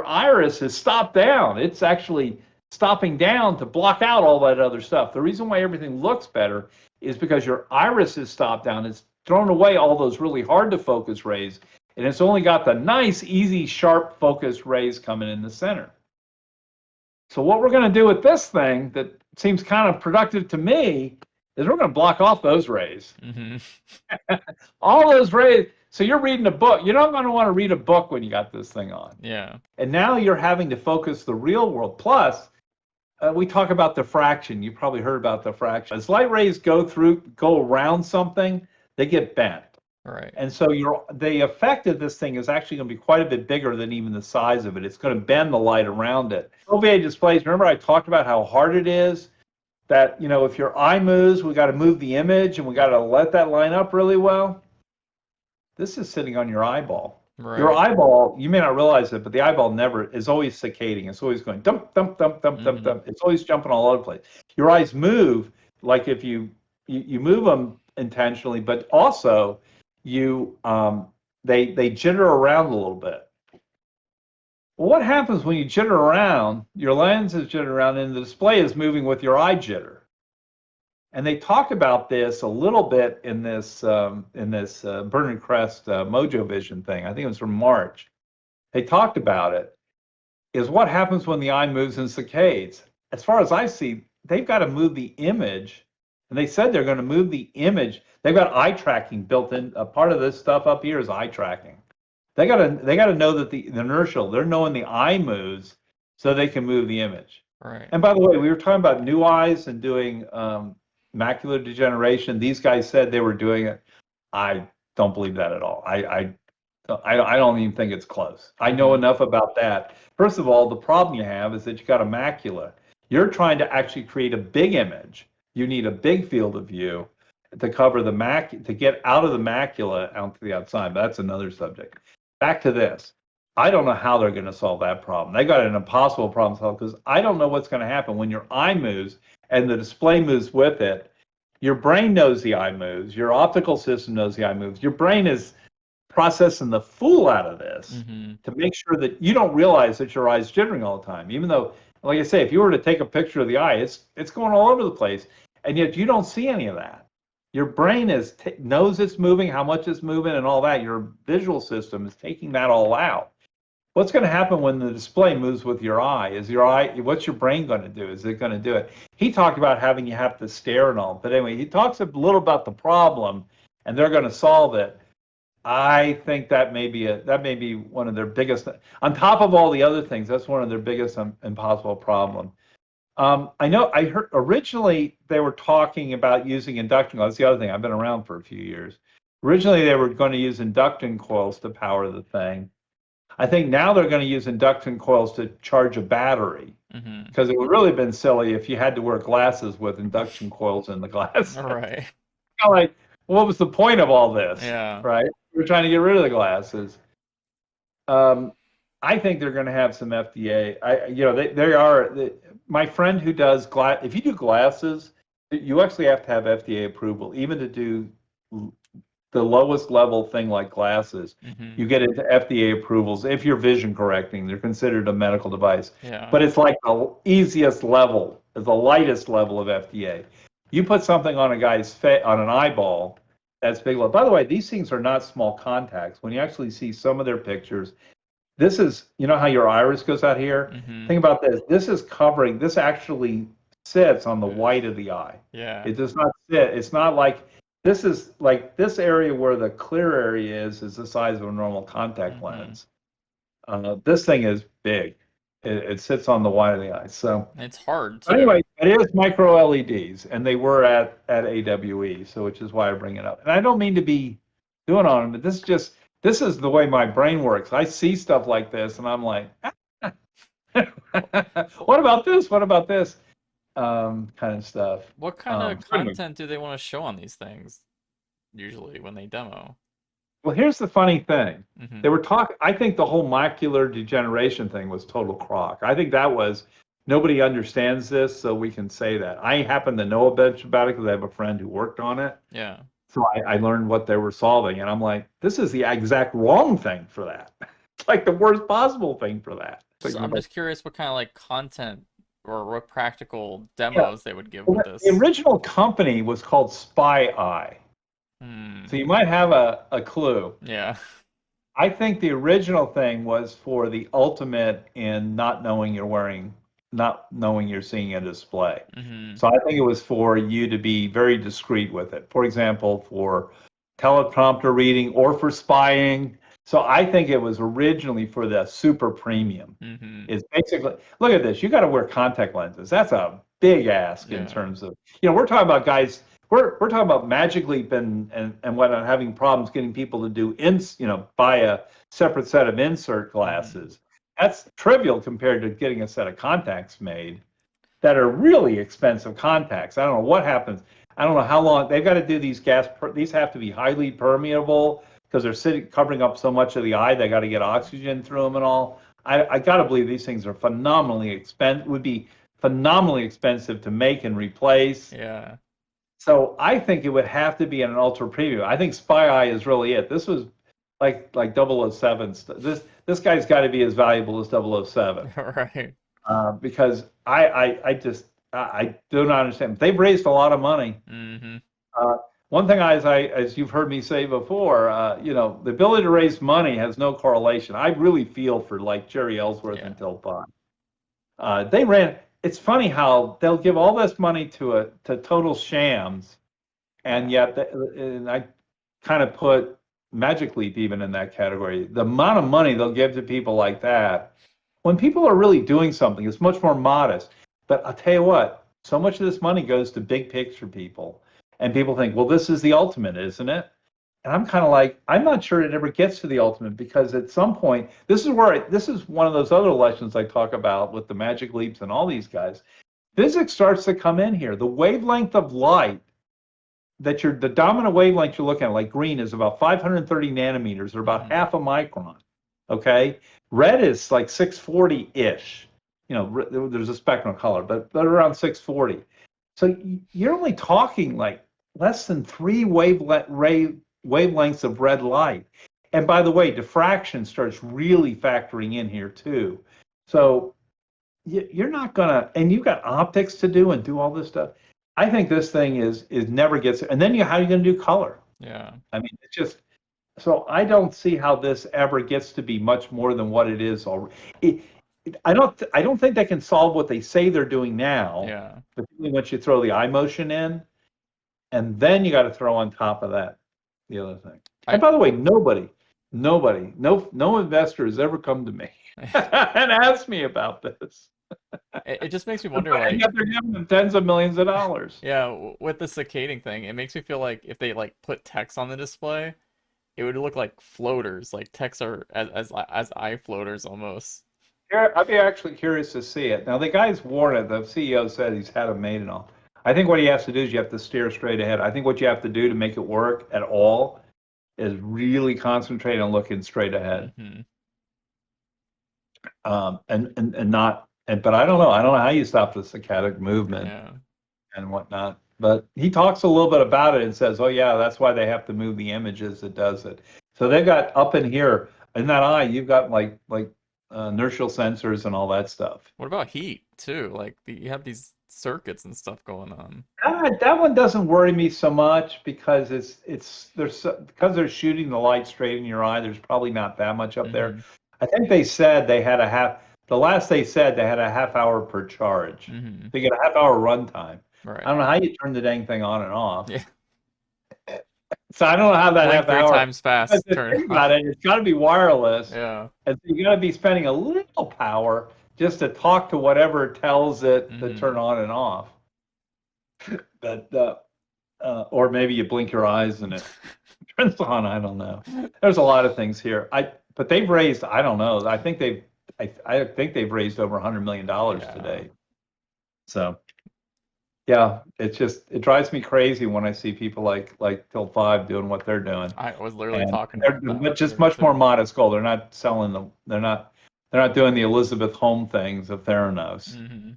iris is stopped down. It's actually stopping down to block out all that other stuff. The reason why everything looks better is because your iris is stopped down. It's thrown away all those really hard to focus rays, and it's only got the nice, easy, sharp focus rays coming in the center. So what we're going to do with this thing that seems kind of productive to me is we're going to block off those rays. Mm-hmm. All those rays. So you're reading a book. You're not going to want to read a book when you got this thing on. Yeah. And now you're having to focus the real world. Plus, we talk about diffraction. You probably heard about diffraction. As light rays go around something, they get bent. Right. And so the effect of this thing is actually going to be quite a bit bigger than even the size of it. It's going to bend the light around it. OVA displays, remember I talked about how hard it is? That, if your eye moves, we got to move the image and we got to let that line up really well. This is sitting on your eyeball. Your Right. eyeball, you may not realize it, but the eyeball never is always saccading. It's always going dump, dump, dump, dump, dump, dump. It's always jumping all over the place. Your eyes move like if you move them intentionally, but also you they jitter around a little bit. Well, what happens when you jitter around? Your lens is jittering around, and the display is moving with your eye jitter. And they talk about this a little bit in this Bernard Crest Mojo Vision thing. I think it was from March. They talked about it. Is what happens when the eye moves in saccades. As far as I see, they've got to move the image, and they said they're going to move the image. They've got eye tracking built in. A part of this stuff up here is eye tracking. They got to know that the inertial. They're knowing the eye moves, so they can move the image. Right. And by the way, we were talking about new eyes and doing macular degeneration. These guys said they were doing it. I don't believe that at all. I don't even think it's close. I know enough about that. First of all, the problem you have is that you got a macula. You're trying to actually create a big image. You need a big field of view to cover the to get out of the macula out to the outside. But that's another subject. Back to this. I don't know how they're going to solve that problem. They got an impossible problem to solve because I don't know what's going to happen when your eye moves and the display moves with it. Your brain knows the eye moves. Your optical system knows the eye moves. Your brain is processing the fool out of this to make sure that you don't realize that your eye's jittering all the time. Even though, like I say, if you were to take a picture of the eye, it's going all over the place, and yet you don't see any of that. Your brain knows it's moving, how much it's moving, and all that. Your visual system is taking that all out. What's going to happen when the display moves with your eye? What's your brain going to do? Is it going to do it? He talked about having you have to stare and all, but anyway, he talks a little about the problem, and they're going to solve it. I think that may be one of their biggest, on top of all the other things, that's one of their biggest impossible problem. I heard originally they were talking about using induction coils. That's the other thing. I've been around for a few years. Originally, they were going to use induction coils to power the thing. I think now they're going to use induction coils to charge a battery, because it would really have been silly if you had to wear glasses with induction coils in the glasses. Right. Like, what was the point of all this? Yeah. Right? We're trying to get rid of the glasses. I think they're going to have some FDA. My friend who does glass. If you do glasses, you actually have to have FDA approval, even to do the lowest level thing like glasses. You get into FDA approvals if you're vision correcting. They're considered a medical device. Yeah. But it's like the easiest level, the lightest level of FDA. You put something on a guy's face, on an eyeball, that's big. By the way, these things are not small contacts. When you actually see some of their pictures, this is, you know how your iris goes out here? Think about this. This actually sits on the white of the eye. Yeah. It does not sit. It's not like, this is like this area where the clear area is the size of a normal contact lens. This thing is big. It sits on the white of the eye. So it's hard too. Anyway, it is micro LEDs, and they were at AWE, so which is why I bring it up. And I don't mean to be doing on them, but this is the way my brain works. I see stuff like this, and I'm like, what about this? What about this? Kind of stuff. What kind of content do they want to show on these things usually when they demo? Well, here's the funny thing. They were talking, I think the whole macular degeneration thing was total crock. I think that was, nobody understands this, so we can say that. I happen to know a bit about it because I have a friend who worked on it. Yeah. So I learned what they were solving, and I'm like, this is the exact wrong thing for that. It's like the worst possible thing for that. So I'm just curious what kind of like content or what practical demos they would give with this. The original company was called Spy Eye. So you might have a clue. Yeah. I think the original thing was for the ultimate in not knowing you're seeing a display. So I think it was for you to be very discreet with it. For example, for teleprompter reading or for spying. So I think it was originally for the super premium. It's basically, look at this. You got to wear contact lenses. That's a big ask in terms of, we're talking about guys. We're talking about Magic Leap and whatnot, having problems getting people to do buy a separate set of insert glasses. That's trivial compared to getting a set of contacts made that are really expensive contacts. I don't know what happens. I don't know how long they've got to do these these have to be highly permeable, because they're sitting covering up so much of the eye, they got to get oxygen through them and all. I got to believe these things are would be phenomenally expensive to make and replace. Yeah. So I think it would have to be an ultra premium. I think Spy Eye is really it. This was like 007. This guy's got to be as valuable as 007. Right. Because I do not understand. They've raised a lot of money. Mm-hmm. One thing, as you've heard me say before, you know, the ability to raise money has no correlation. I really feel for like Jerry Ellsworth and Till 5. It's funny how they'll give all this money to total shams, and yet, and I kind of put Magic Leap even in that category. The amount of money they'll give to people like that, when people are really doing something, it's much more modest. But I'll tell you what, so much of this money goes to big picture people. And people think, well, this is the ultimate, isn't it? And I'm kind of like, I'm not sure it ever gets to the ultimate, because at some point, this is one of those other lessons I talk about with the Magic Leaps and all these guys. Physics starts to come in here. The wavelength of light the dominant wavelength you're looking at, like green, is about 530 nanometers, or about half a micron. Okay, red is like 640-ish. You know, there's a spectrum of color, but around 640. So you're only talking like less than 3 wavelengths of red light. And by the way, diffraction starts really factoring in here too. So you're not gonna, and you've got optics to do and do all this stuff. I think this thing is never gets, and then how are you gonna do color? Yeah. I mean, it's just, so I don't see how this ever gets to be much more than what it is already. I don't think they can solve what they say they're doing now. Yeah. Particularly once you throw the eye motion in, and then you got to throw on top of that the other thing. And by the way, no investor has ever come to me and asked me about this. It just makes me wonder, and yet they're giving them tens of millions of dollars. Yeah, with the cicading thing, it makes me feel like if they like put text on the display, it would look like floaters. Like texts are as eye floaters almost. I'd be actually curious to see it. Now the guy's worn it. The CEO said he's had them made and all. I think what he has to do is you have to steer straight ahead. I think what you have to do to make it work at all is really concentrate on looking straight ahead. Mm-hmm. But I don't know. I don't know how you stop the saccadic movement and whatnot. But he talks a little bit about it and says, "Oh yeah, that's why they have to move the images. It does it." So they've got up in here in that eye. You've got like inertial sensors and all that stuff. What about heat too? Like you have these circuits and stuff going on. That one doesn't worry me so much, because because they're shooting the light straight in your eye. There's probably not that much up there. I think they said they had the last they said they had a half hour per charge. They get a half hour runtime. Right. I don't know how you turn the dang thing on and off. Yeah. So I don't know how that half hour. 3 times fast. Turn about it. It's got to be wireless. Yeah. And so you got to be spending a little power just to talk to whatever tells it to turn on and off. But or maybe you blink your eyes and it turns on. I don't know. There's a lot of things here. But they've raised. I don't know. I think they've raised over $100 million today. So. Yeah, it drives me crazy when I see people like Till 5 doing what they're doing. I was literally talking about that. Just much more modest goal. They're not selling them. They're not doing the Elizabeth Holmes things of Theranos.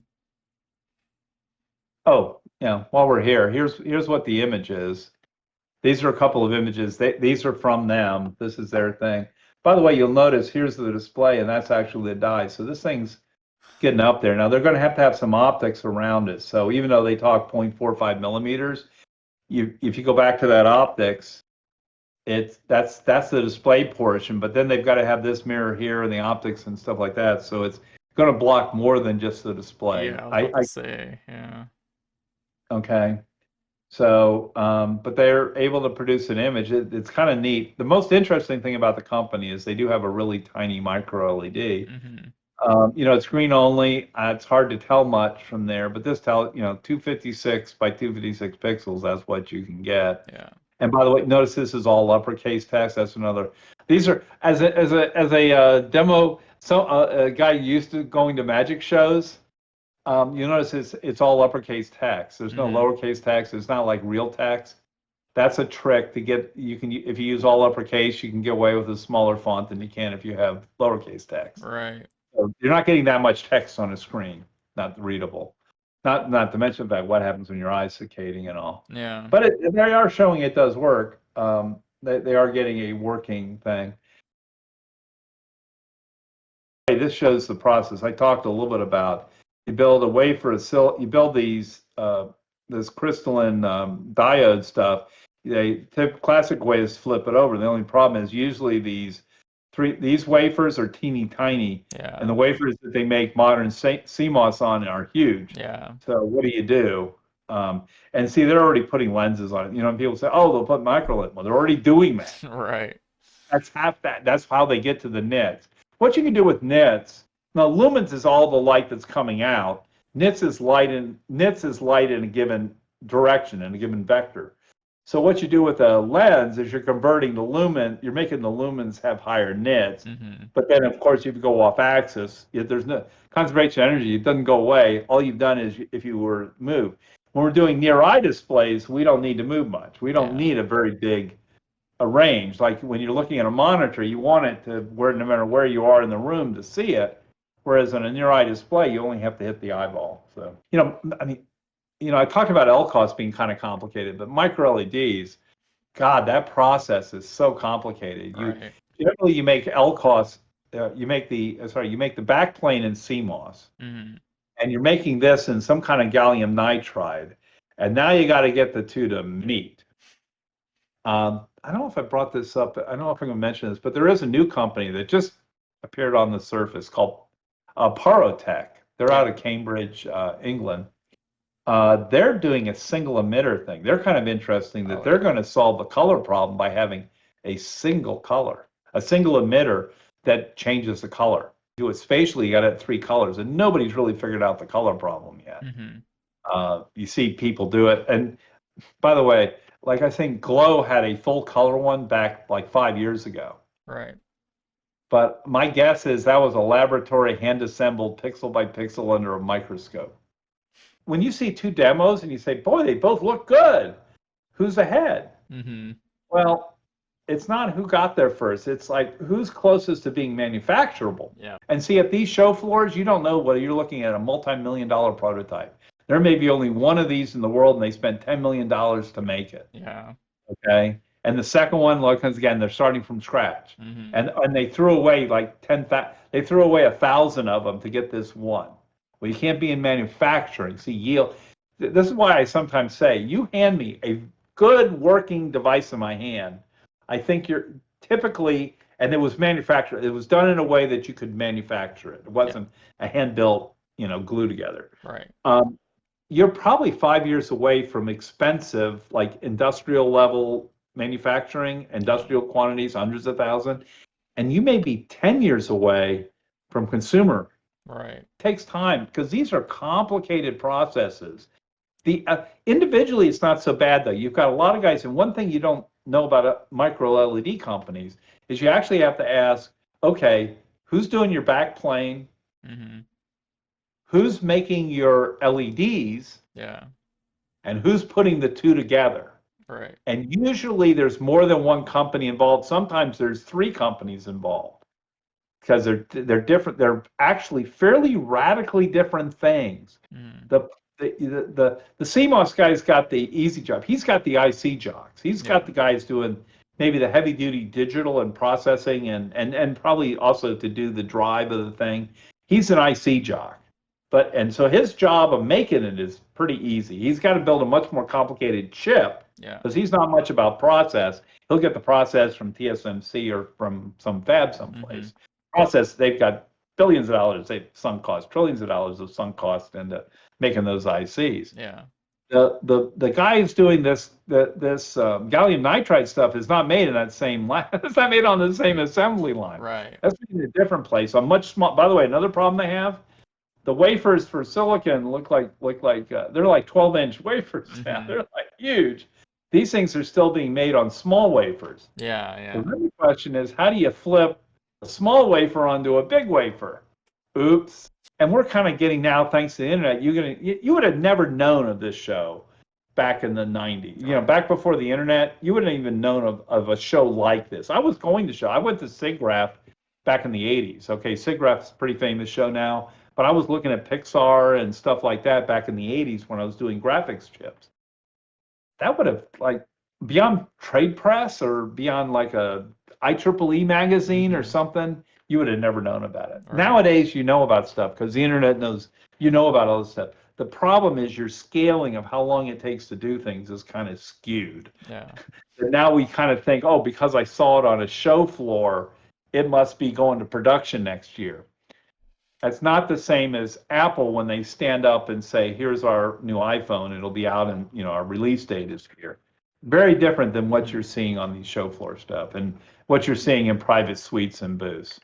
Oh, yeah. While we're here, here's what the image is. These are a couple of images. These are from them. This is their thing. By the way, you'll notice here's the display, and that's actually the die. So this thing's getting up there. Now they're going to have some optics around it. So even though they talk 0.45 millimeters, if you go back to that optics, that's the display portion. But then they've got to have this mirror here and the optics and stuff like that. So it's going to block more than just the display. Yeah, I was about to say, yeah. Okay. So, but they're able to produce an image. It's kind of neat. The most interesting thing about the company is they do have a really tiny micro LED. It's green only. It's hard to tell much from there, but this 256 by 256 pixels. That's what you can get. Yeah. And by the way, notice this is all uppercase text. That's another. These are as a demo. So a guy used to going to magic shows. You notice it's all uppercase text. There's no lowercase text. It's not like real text. That's a trick to get, if you use all uppercase, you can get away with a smaller font than you can if you have lowercase text. Right. So you're not getting that much text on a screen, not readable. Not to mention the fact what happens when your eyes saccading and all. Yeah. But they are showing it does work. They are getting a working thing. This shows the process. I talked a little bit about, you build a wafer, you build these this crystalline diode stuff. The classic way is flip it over. The only problem is usually these wafers are teeny tiny, and the wafers that they make modern CMOS on are huge. Yeah. So what do? And see, they're already putting lenses on it. You know, people say, "Oh, they'll put MicroLED." Well, they're already doing that. Right. That's half that. That's how they get to the nits. What you can do with nits, now lumens is all the light that's coming out. Nits is light in a given direction, in a given vector. So what you do with a lens is you're converting the lumen, you're making the lumens have higher nits. But then, of course, if you go off axis, there's no concentration of energy. It doesn't go away. All you've done is if you were moved. When we're doing near eye displays, we don't need to move much. We don't need a very big range. Like when you're looking at a monitor, you want it to where no matter where you are in the room to see it. Whereas on a near eye display, you only have to hit the eyeball. So, I talked about LCOS being kind of complicated, but micro-LEDs, God, that process is so complicated. Right. Generally, you make LCOS, you make the backplane in CMOS, and you're making this in some kind of gallium nitride, and now you got to get the two to meet. I don't know if I brought this up. I don't know if I'm going to mention this, but there is a new company that just appeared on the surface called Parotech. They're out of Cambridge, England. They're doing a single emitter thing. They're kind of interesting that they're going to solve the color problem by having a single color, a single emitter that changes the color. Do it spatially, you got to have 3 colors, and nobody's really figured out the color problem yet. You see people do it. And by the way, like I think Glow had a full color one back like 5 years ago. Right. But my guess is that was a laboratory hand-assembled pixel by pixel under a microscope. When you see 2 demos and you say, boy, they both look good, who's ahead? Well, it's not who got there first. It's like who's closest to being manufacturable. Yeah. And see, at these show floors, you don't know whether you're looking at a multi-million-dollar prototype. There may be only one of these in the world, and they spent $10 million to make it. Yeah. Okay. And the second one, like again, they're starting from scratch, and they threw away like 10,000. They threw away 1,000 of them to get this one. Well, you can't be in manufacturing. See, yield. This is why I sometimes say, you hand me a good working device in my hand, I think you're typically, and it was manufactured. It was done in a way that you could manufacture it. It wasn't a hand-built, glue together. Right. You're probably 5 years away from expensive, like industrial level manufacturing, industrial quantities, hundreds of thousands, and you may be 10 years away from consumer. Right. It takes time because these are complicated processes. The individually, it's not so bad though. You've got a lot of guys, and one thing you don't know about micro LED companies is you actually have to ask, okay, who's doing your backplane? Who's making your LEDs? Yeah. And who's putting the two together? Right. And usually there's more than one company involved. Sometimes there's 3 companies involved because they're different. They're actually fairly radically different things. The CMOS guy's got the easy job. He's got the IC jocks. He's got the guys doing maybe the heavy duty digital and processing and probably also to do the drive of the thing. He's an IC jock. And so his job of making it is pretty easy. He's got to build a much more complicated chip because he's not much about process. He'll get the process from TSMC or from some fab someplace. Process, they've got billions of dollars they've sunk cost, trillions of dollars of sunk cost into making those ICs. Yeah. The guy who's doing this gallium nitride stuff is not made in that same line. It's not made on the same assembly line. Right. That's made in a different place. A much small. By the way, another problem they have. The wafers for silicon look like they're like 12-inch wafers now. They're like huge. These things are still being made on small wafers. Yeah. The real question is, how do you flip a small wafer onto a big wafer? Oops. And we're kind of getting now, thanks to the internet, you would have never known of this show back in the 90s. You know, back before the internet, you wouldn't even known of a show like this. I was going to show. I went to SIGGRAPH back in the 80s. Okay, SIGGRAPH's a pretty famous show now, but I was looking at Pixar and stuff like that back in the 80s when I was doing graphics chips. That would have, like, beyond trade press or beyond like a IEEE magazine or something, you would have never known about it. Right. Nowadays, you know about stuff because the internet knows, you know about all this stuff. The problem is your scaling of how long it takes to do things is kind of skewed. Yeah. And now we kind of think, oh, because I saw it on a show floor, it must be going to production next year. That's not the same as Apple when they stand up and say, here's our new iPhone, it'll be out and, you know, our release date is here. Very different than what you're seeing on these show floor stuff and what you're seeing in private suites and booths.